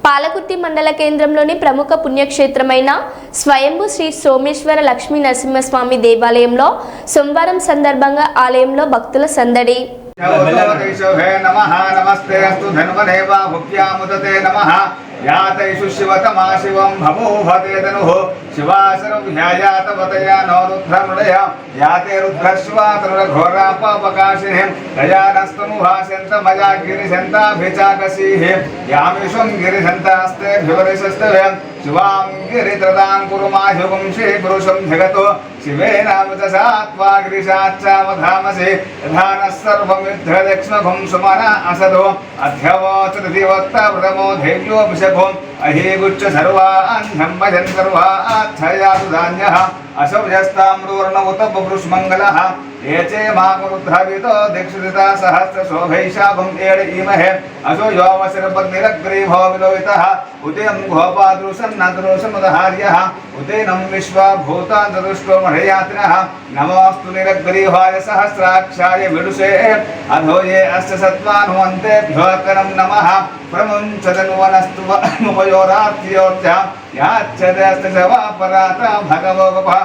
పాలకుర్తి మండల కేంద్రంలోని ప్రముఖ పుణ్యక్షేత్రమైన స్వయంభూ శ్రీ సోమేశ్వర లక్ష్మీ నరసింహస్వామి దేవాలయంలో సోమవారం సందర్భంగా ఆలయంలో భక్తుల సందడి. यातैषु शिवतमा शिवं भमोभते तनुः शिवासरं ध्यायातवतया नो रुद्रमृडय याते रुद्रश्वातरुघोरापापकाशिनीं दयानस्तनुभाषन्तमया गिरिशन्ताभिचाकसीः यामिषं गिरिशन्तास्ते भिवरिशस्तव्यं शिवां गिरित्रदां कुरुमायुगं श्रीपुरुषं जगतो शिवेनामृतसात्वा गिरिशाच्चावधामसि यथा नः सर्वमिद्धदक्ष्मघुं सुमना असदो अध्यवोचदिवक्ता प्रथमो धैर्यो विषभो अहीगुच्छ सर्वान्धं भजन् सर्वाच्छयातु धान्यः असौ यस्ताम्रोर्ण उत बभृष्मङ्गलः ये चे माकुरुद्रवितो दीक्षिता सहस्रशोभैषाभं एड इमहे असो योऽवसरपत्निरग्रीभो विलोहितः उदयं गोपादृशन्नदृशमुदहार्यः उदयनं विश्वभूतान्तदृष्टो मढयात्रिनः नमोऽस्तु निरग्रीवाय सहस्राक्षाय विदुषे अधो ये अस्य सत्त्वानुवन्तेभ्योऽकरं नमः प्रमुञ्चतनुवनस्तु मुपयोरार्थियोऽर्थ्या याच्छते अस्य शवापराता भगवो गपः